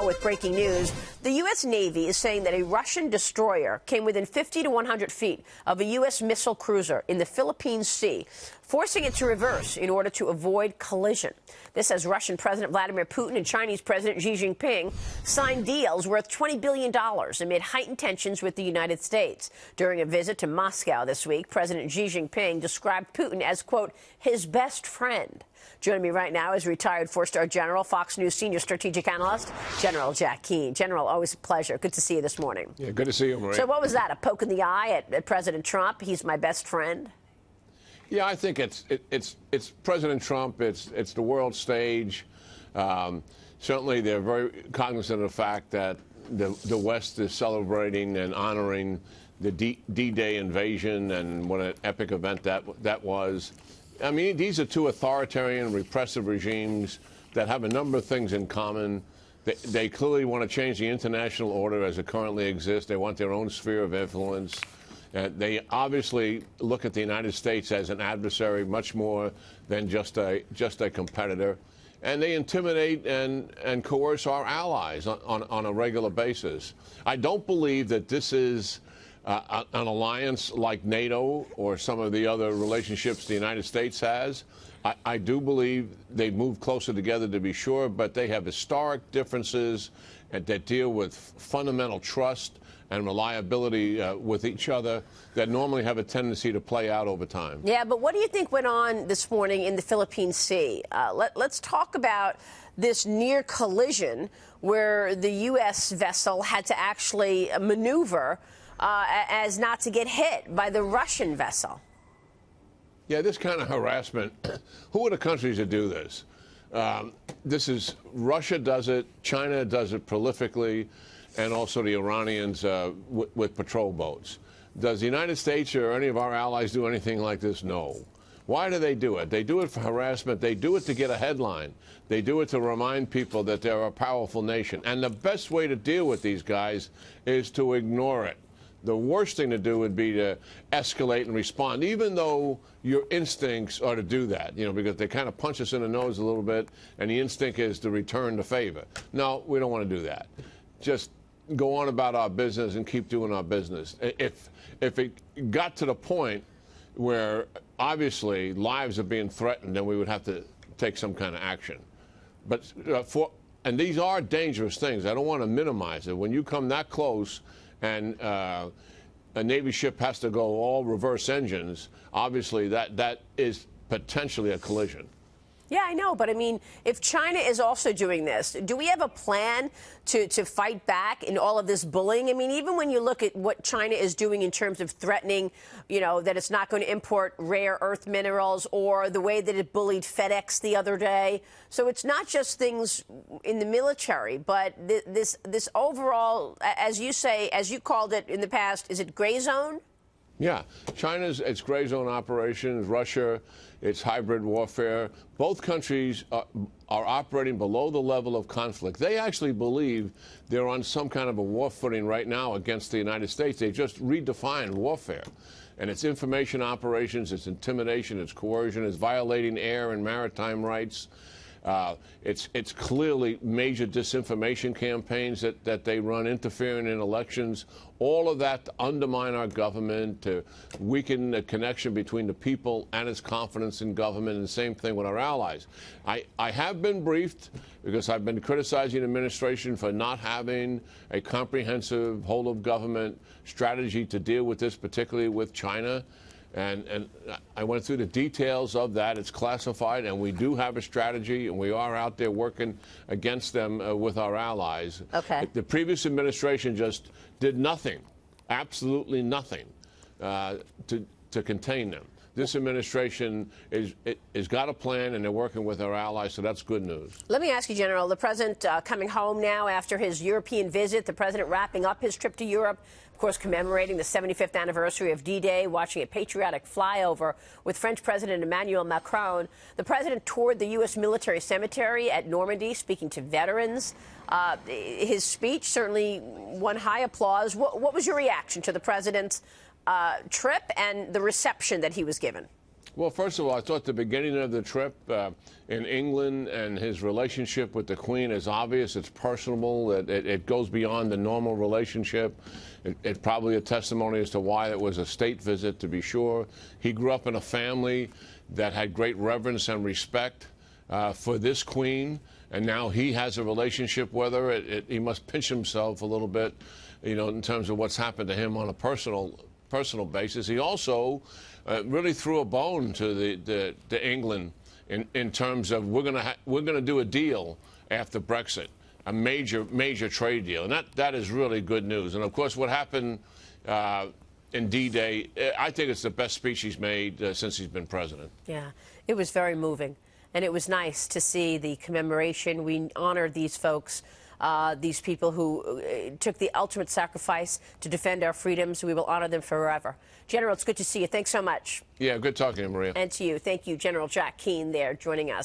With breaking news, the U.S. Navy is saying that a Russian destroyer came within 50 to 100 feet of a U.S. missile cruiser in the Philippine Sea, forcing it to reverse in order to avoid collision. This as Russian President Vladimir Putin and Chinese President Xi Jinping signed deals worth $20 billion amid heightened tensions with the United States. During a visit to Moscow this week, President Xi Jinping described Putin as, quote, his best friend. Joining me right now is retired four-star general, Fox News senior strategic analyst, General Jack Keane. General, always a pleasure. Good to see you this morning. Yeah, good to see you, Marie. So what was that, a poke in the eye at President Trump? He's my best friend? Yeah, I think it's President Trump. It's the world stage. Certainly, they're very cognizant of the fact that the West is celebrating and honoring the D-Day invasion and what an epic event that was. I mean, these are two authoritarian, repressive regimes that have a number of things in common. They clearly want to change the international order as it currently exists. They want their own sphere of influence. They obviously look at the United States as an adversary much more than just a competitor. And they intimidate and coerce our allies on a regular basis. I don't believe that this is an alliance like NATO or some of the other relationships the United States has. I do believe they move closer together, to be sure, but they have historic differences that deal with fundamental trust and reliability with each other that normally have a tendency to play out over time. Yeah, but what do you think went on this morning in the Philippine Sea? Let's talk about this near collision where the U.S. vessel had to actually maneuver as not to get hit by the Russian vessel. Yeah, this kind of harassment, who are the countries that do this? Russia does it, China does it prolifically, and also the Iranians with patrol boats. Does the United States or any of our allies do anything like this? No. Why do they do it? They do it for harassment. They do it to get a headline. They do it to remind people that they're a powerful nation. And the best way to deal with these guys is to ignore it. The worst thing to do would be to escalate and respond, even though your instincts are to do that, because they kind of punch us in the nose a little bit, and the instinct is to return the favor. No, we don't want to do that. Just go on about our business and keep doing our business. If it got to the point where obviously lives are being threatened, then we would have to take some kind of action. But and these are dangerous things. I don't want to minimize it. When you come that close and a Navy ship has to go all reverse engines, obviously that is potentially a collision. Yeah, I know. But, I mean, if China is also doing this, do we have a plan to fight back in all of this bullying? I mean, even when you look at what China is doing in terms of threatening, that it's not going to import rare earth minerals, or the way that it bullied FedEx the other day. So it's not just things in the military, but this overall, as you say, as you called it in the past, is it gray zone? Yeah, it's gray zone operations. Russia, it's hybrid warfare. Both countries are operating below the level of conflict. They actually believe they're on some kind of a war footing right now against the United States. They just redefined warfare. And it's information operations, it's intimidation, it's coercion, it's violating air and maritime rights. It's clearly major disinformation campaigns that they run, interfering in elections, all of that to undermine our government, to weaken the connection between the people and its confidence in government, and the same thing with our allies. I have been briefed because I've been criticizing the administration for not having a comprehensive whole-of-government strategy to deal with this, particularly with China. And I went through the details of that. It's classified, and we do have a strategy, and we are out there working against them with our allies. Okay. The previous administration just did nothing, absolutely nothing, to contain them. This administration is got a plan, and they're working with our allies, so that's good news. Let me ask you, General, the president coming home now after his European visit, the president wrapping up his trip to Europe, of course, commemorating the 75th anniversary of D-Day, watching a patriotic flyover with French President Emmanuel Macron. The president toured the U.S. military cemetery at Normandy, speaking to veterans. His speech certainly won high applause. What was your reaction to the president's trip and the reception that he was given? Well, first of all, I thought the beginning of the trip in England and his relationship with the Queen is obvious. It's personable. It goes beyond the normal relationship. It's probably a testimony as to why it was a state visit, to be sure. He grew up in a family that had great reverence and respect for this Queen, and now he has a relationship with her. He must pinch himself a little bit, you know, in terms of what's happened to him on a personal basis. He also really threw a bone to England in terms of we're gonna do a deal after Brexit, a major trade deal, and that is really good news. And of course, what happened in D-Day, I think it's the best speech he's made since he's been president. Yeah, it was very moving, and it was nice to see the commemoration. We honored these folks. These people who took the ultimate sacrifice to defend our freedoms. We will honor them forever. General, it's good to see you. Thanks so much. Yeah, good talking to you, Maria. And to you. Thank you, General Jack Keane there joining us.